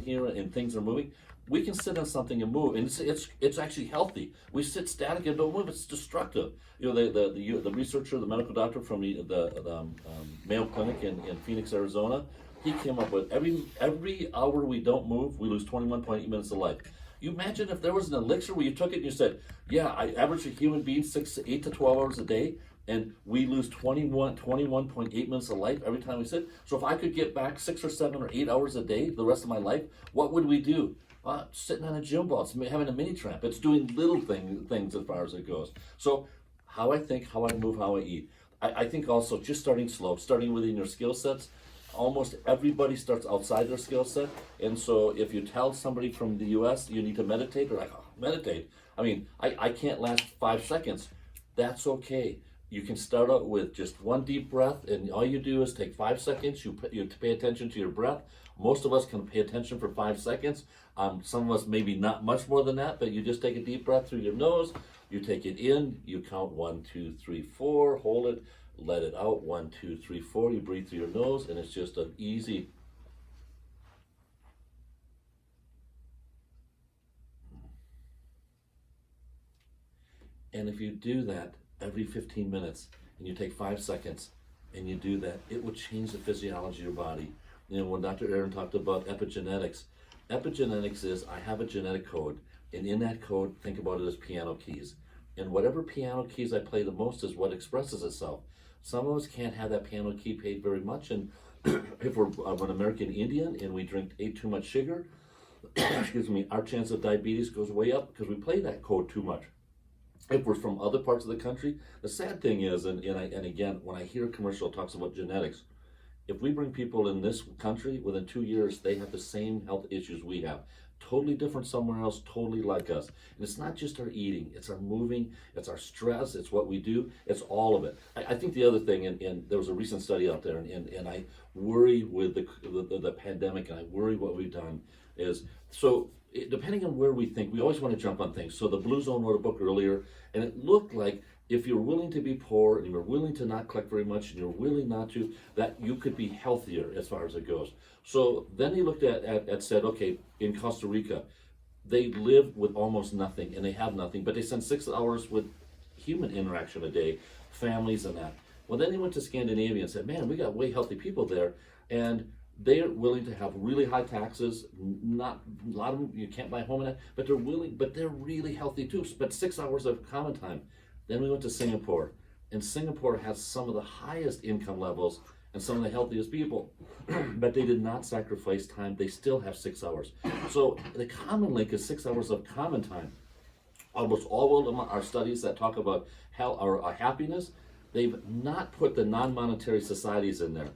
here and things are moving, we can sit on something and move, and it's actually healthy. We sit static and don't move; it's destructive. You know, the researcher, the medical doctor from the Mayo Clinic in Phoenix, Arizona, he came up with every hour we don't move, we lose 21.8 minutes of life. You imagine if there was an elixir where you took it and you said, yeah, I average a human being 8 to 12 hours a day, and we lose 21.8 minutes of life every time we sit. So if I could get back 6 or 7 or 8 hours a day the rest of my life, what would we do? Sitting on a gym ball, it's having a mini tramp. It's doing little things as far as it goes. So how I think, how I move, how I eat. I think also just starting slow, starting within your skill sets. Almost everybody starts outside their skill set. And so if you tell somebody from the US you need to meditate, they're like, oh, meditate. I mean, I can't last 5 seconds. That's okay. You can start out with just one deep breath, and all you do is take 5 seconds. You pay attention to your breath. Most of us can pay attention for 5 seconds. Some of us maybe not much more than that, but you just take a deep breath through your nose. You take it in. You count 1, 2, 3, 4. Hold it. Let it out. 1, 2, 3, 4. You breathe through your nose, and it's just an easy. And if you do that every 15 minutes, and you take 5 seconds, and you do that, it will change the physiology of your body. You know, when Dr. Aaron talked about epigenetics is I have a genetic code, and in that code, think about it as piano keys. And whatever piano keys I play the most is what expresses itself. Some of us can't have that piano key played very much, and if we're an American Indian and we ate too much sugar, excuse me, our chance of diabetes goes way up because we play that code too much. If we're from other parts of the country, the sad thing is, and again, when I hear a commercial talks about genetics, if we bring people in this country, within 2 years, they have the same health issues we have. Totally different somewhere else, totally like us. And it's not just our eating, it's our moving, it's our stress, it's what we do, it's all of it. I think the other thing, and there was a recent study out there, and I worry with the pandemic, and I worry what we've done is, so depending on where we think, we always want to jump on things. So the Blue Zone wrote a book earlier, and it looked like if you're willing to be poor and you're willing to not collect very much and you're willing not to, that you could be healthier as far as it goes. So then he looked at said, okay, in Costa Rica, they live with almost nothing and they have nothing, but they spend 6 hours with human interaction a day, families and that. Well, then he went to Scandinavia and said, man, we got way healthy people there, and they're willing to have really high taxes. Not a lot of them, you can't buy a home in that, but they're really healthy too. But 6 hours of common time. Then we went to Singapore, and Singapore has some of the highest income levels and some of the healthiest people, but they did not sacrifice time. They still have 6 hours. So the common link is 6 hours of common time. Almost all of them are studies that talk about health or happiness. They've not put the non-monetary societies in there.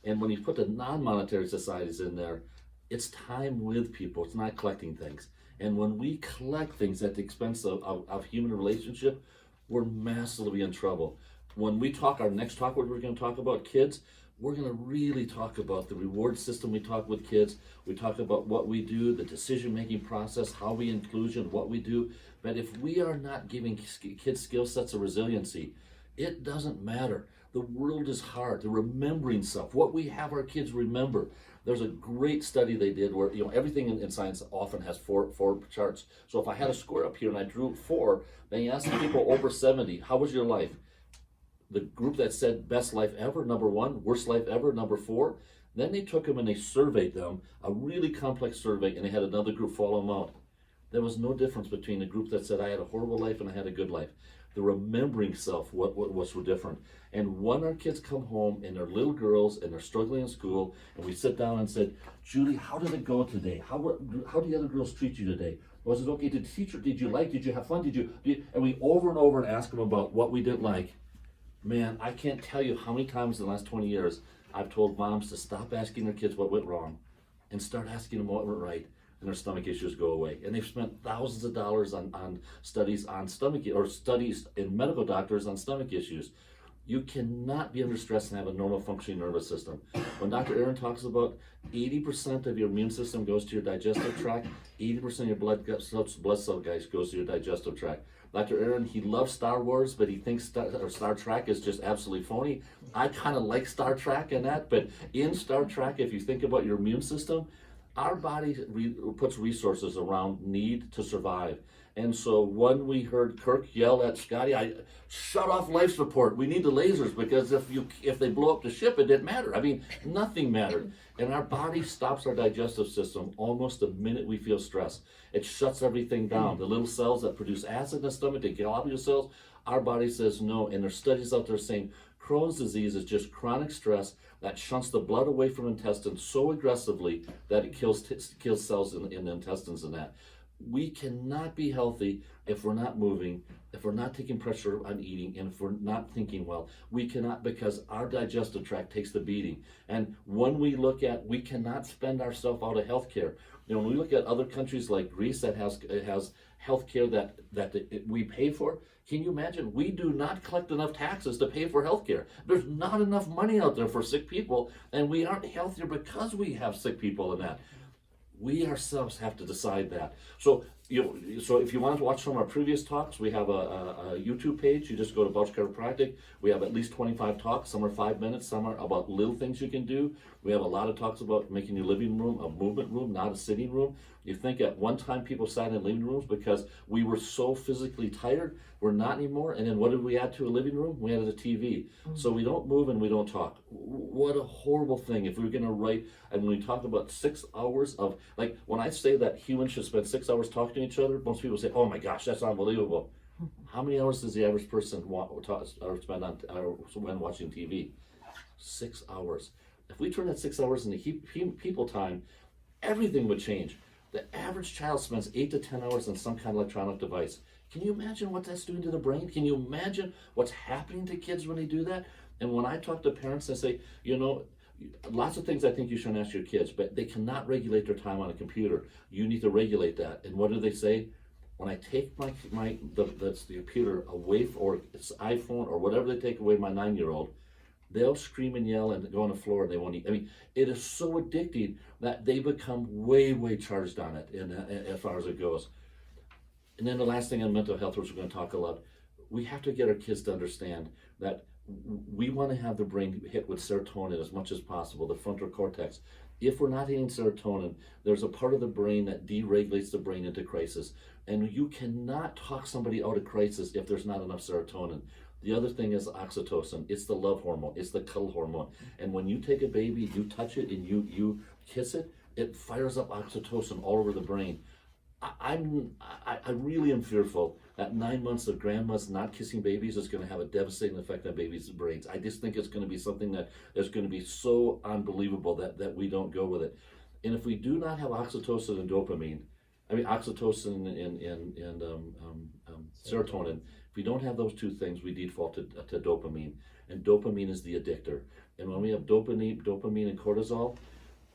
And when you put the non-monetary societies in there, it's time with people. It's not collecting things. And when we collect things at the expense of human relationship, we're massively in trouble. When we talk, our next talk, what we're going to talk about kids, we're going to really talk about the reward system we talk with kids. We talk about what we do, the decision-making process, how we inclusion, what we do. But if we are not giving kids skill sets of resiliency, it doesn't matter. The world is hard. They're remembering stuff. What we have our kids remember. There's a great study they did where, you know, everything in science often has four charts. So if I had a square up here and I drew 4, then you ask people over 70, how was your life? The group that said best life ever, number 1, worst life ever, number 4. Then they took them and they surveyed them, a really complex survey, and they had another group follow them out. There was no difference between the group that said I had a horrible life and I had a good life. The remembering self, what was so different. And when our kids come home and they're little girls and they're struggling in school, and we sit down and said, Julie, how did it go today? How did the other girls treat you today? Was it okay? Did the teacher, did you have fun? And we over and over and ask them about what we didn't like. Man, I can't tell you how many times in the last 20 years I've told moms to stop asking their kids what went wrong and start asking them what went right, and their stomach issues go away. And they've spent thousands of dollars on studies on stomach, or studies in medical doctors on stomach issues. You cannot be under stress and have a normal functioning nervous system. When Dr. Aaron talks about 80% of your immune system goes to your digestive tract, 80% of your blood cell guys goes to your digestive tract. Dr. Aaron, he loves Star Wars, but he thinks Star Trek is just absolutely phony. I kind of like Star Trek and that, but in Star Trek, if you think about your immune system, our body puts resources around need to survive. And so when we heard Kirk yell at Scotty, I shut off life support. We need the lasers because if they blow up the ship, it didn't matter. I mean, nothing mattered. And our body stops our digestive system almost the minute we feel stress. It shuts everything down. The little cells that produce acid in the stomach, the globular cells, our body says no. And there's studies out there saying Crohn's disease is just chronic stress that shunts the blood away from intestines so aggressively that it kills cells in the intestines and that. We cannot be healthy if we're not moving, if we're not taking pressure on eating, and if we're not thinking well. We cannot, because our digestive tract takes the beating. And when we look at, we cannot spend ourselves out of healthcare. You know, when we look at other countries like Greece that has healthcare that we pay for, can you imagine? We do not collect enough taxes to pay for healthcare. There's not enough money out there for sick people, and we aren't healthier because we have sick people in that. We ourselves have to decide that. So if you want to watch some of our previous talks, we have a YouTube page. You just go to Bouch Chiropractic. We have at least 25 talks. Some are 5 minutes. Some are about little things you can do. We have a lot of talks about making your living room a movement room, not a sitting room. You think at one time people sat in living rooms because we were so physically tired. We're not anymore. And then what did we add to a living room? We added a TV. So we don't move and we don't talk. What a horrible thing. If we were going to write, and when we talk about 6 hours of, like when I say that humans should spend 6 hours talking to each other, most people say, oh my gosh, that's unbelievable. How many hours does the average person spend on when watching TV? 6 hours. If we turn that 6 hours into people time, everything would change. The average child spends 8 to 10 hours on some kind of electronic device. Can you imagine what that's doing to the brain? Can you imagine what's happening to kids when they do that? And when I talk to parents, I say, you know, lots of things I think you shouldn't ask your kids, but they cannot regulate their time on a computer. You need to regulate that. And what do they say? When I take the computer away, or it's iPhone or whatever they take away my 9-year-old, they'll scream and yell and go on the floor and they won't eat. I mean, it is so addicting that they become way, way charged on it as far as it goes. And then the last thing on mental health, which we're going to talk a lot, we have to get our kids to understand that we want to have the brain hit with serotonin as much as possible, the frontal cortex. If we're not hitting serotonin, there's a part of the brain that deregulates the brain into crisis. And you cannot talk somebody out of crisis if there's not enough serotonin. The other thing is oxytocin. It's the love hormone. It's the cuddle hormone. And when you take a baby, you touch it and you kiss it, it fires up oxytocin all over the brain. I really am fearful that 9 months of grandmas not kissing babies is going to have a devastating effect on babies' brains. I just think it's going to be something that is going to be so unbelievable that we don't go with it. And if we do not have oxytocin and dopamine, I mean oxytocin and serotonin, if we don't have those two things, we default to dopamine. And dopamine is the addictor. And when we have dopamine and cortisol,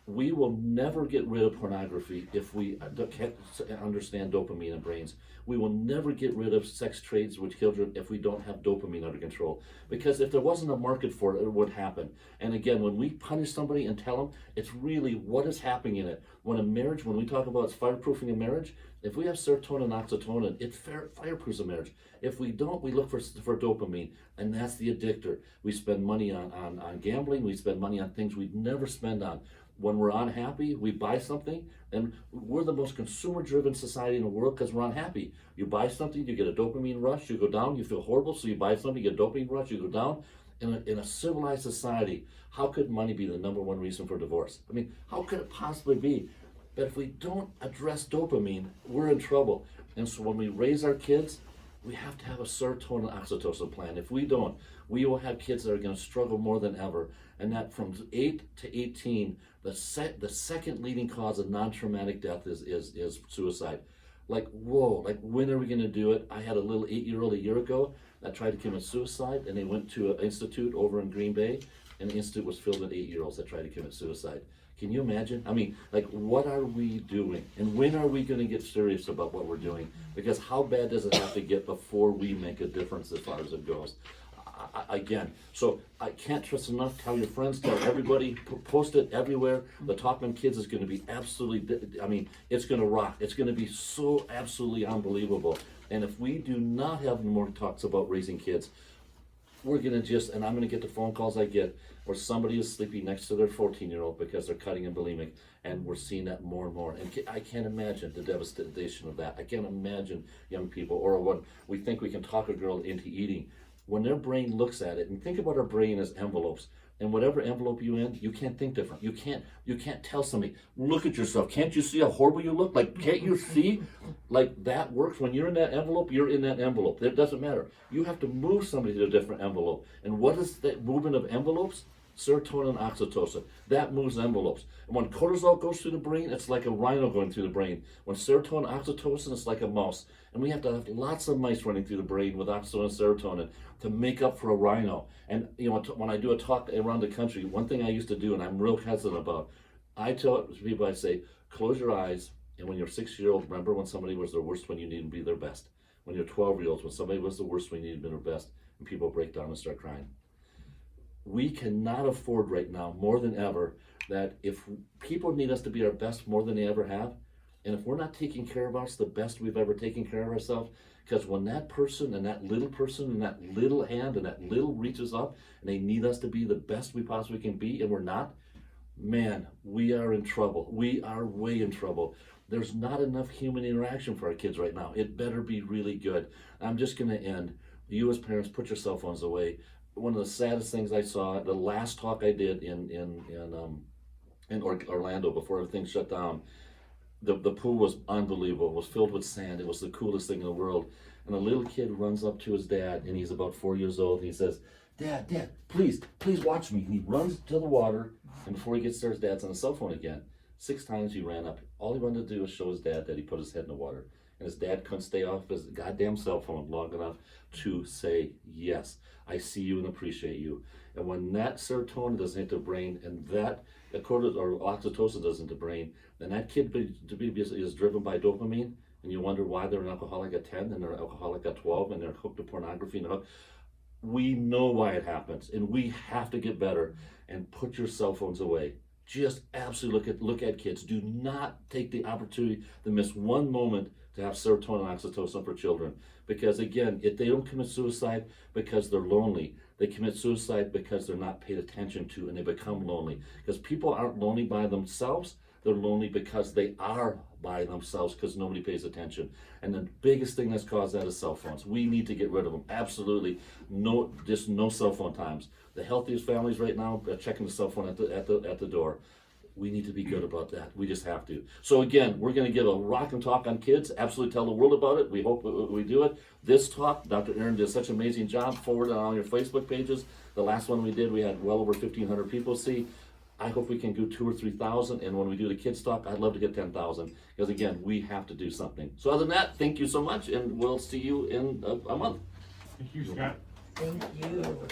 we will never get rid of pornography if we can't understand dopamine in brains. We will never get rid of sex trades with children if we don't have dopamine under control. Because if there wasn't a market for it, it would happen. And again, when we punish somebody and tell them, it's really what is happening in it. When a marriage, when we talk about fireproofing a marriage, if we have serotonin and oxytocin, it fireproofs a marriage. If we don't, we look for dopamine, and that's the addictor. We spend money on gambling, we spend money on things we'd never spend on. When we're unhappy, we buy something, and we're the most consumer-driven society in the world because we're unhappy. You buy something, you get a dopamine rush, you go down, you feel horrible, so you buy something, you get a dopamine rush, you go down. In a civilized society, how could money be the number one reason for divorce? I mean, how could it possibly be? But if we don't address dopamine, we're in trouble. And so when we raise our kids, we have to have a serotonin oxytocin plan. If we don't, we will have kids that are going to struggle more than ever. And that from 8 to 18, the second leading cause of non-traumatic death is suicide. Like, whoa, like when are we going to do it? I had a little 8-year-old a year ago that tried to commit suicide, and they went to an institute over in Green Bay, and the institute was filled with 8-year-olds that tried to commit suicide. Can you imagine? I mean, like, what are we doing? And when are we going to get serious about what we're doing? Because how bad does it have to get before we make a difference as far as it goes? Again, so I can't trust enough. Tell your friends, tell everybody, post it everywhere. The Talk on Kids is going to be absolutely, I mean, it's going to rock. It's going to be so absolutely unbelievable. And if we do not have more talks about raising kids, we're gonna just, and I'm gonna get the phone calls I get where somebody is sleeping next to their 14-year-old because they're cutting and bulimic, and we're seeing that more and more. And I can't imagine the devastation of that. I can't imagine young people, or when we think we can talk a girl into eating, when their brain looks at it, and think about our brain as envelopes. And whatever envelope you in, you can't think different. You can't tell somebody, look at yourself. Can't you see how horrible you look? Like, can't you see? Like, that works. When you're in that envelope, you're in that envelope. It doesn't matter. You have to move somebody to a different envelope. And what is that movement of envelopes? Serotonin and oxytocin. That moves envelopes. And when cortisol goes through the brain, it's like a rhino going through the brain. When serotonin and oxytocin, it's like a mouse. And we have to have lots of mice running through the brain with oxytocin and serotonin to make up for a rhino. And you know, when I do a talk around the country, one thing I used to do, and I'm real hesitant about, I tell people, I say, close your eyes, and when you're 6-year-old, remember when somebody was their worst when you need to be their best. When you're 12-year-olds, when somebody was the worst when you need to be their best, and people break down and start crying. We cannot afford right now, more than ever, that if people need us to be our best more than they ever have, and if we're not taking care of us the best we've ever taken care of ourselves, because when that person and that little hand and that little reaches up and they need us to be the best we possibly can be and we're not, man, we are in trouble. We are way in trouble. There's not enough human interaction for our kids right now. It better be really good. I'm just going to end. You as parents, put your cell phones away. One of the saddest things I saw, the last talk I did in Orlando before everything shut down, the pool was unbelievable. It was filled with sand. It was the coolest thing in the world. And a little kid runs up to his dad, and he's about 4 years old, and he says, Dad, please watch me. And he runs to the water, and before he gets there, his dad's on the cell phone again. 6 times he ran up. All he wanted to do was show his dad that he put his head in the water. And his dad couldn't stay off his goddamn cell phone long enough to say, yes, I see you and appreciate you. And when that serotonin doesn't hit the brain, and that or oxytocin doesn't hit the brain, then that kid is driven by dopamine, and you wonder why they're an alcoholic at 10 and they're an alcoholic at 12 and they're hooked to pornography and hooked. We know why it happens, and we have to get better. And put your cell phones away. Just absolutely look at kids. Do not take the opportunity to miss one moment to have serotonin and oxytocin for children. Because again, if they don't commit suicide because they're lonely, they commit suicide because they're not paid attention to, and they become lonely. Because people aren't lonely by themselves. They're lonely because they are by themselves because nobody pays attention. And the biggest thing that's caused that is cell phones. We need to get rid of them. Absolutely. No cell phone times. The healthiest families right now are checking the cell phone at the door. We need to be good about that. We just have to. So again, we're going to give a rock and talk on kids. Absolutely tell the world about it. We hope we do it. This talk, Dr. Aaron did such an amazing job. Forward on all your Facebook pages. The last one we did, we had well over 1,500 people see. I hope we can do 2,000 or 3,000, and when we do the kids talk, I'd love to get 10,000, because again, we have to do something. So other than that, thank you so much, and we'll see you in a month. Thank you, Scott. Thank you.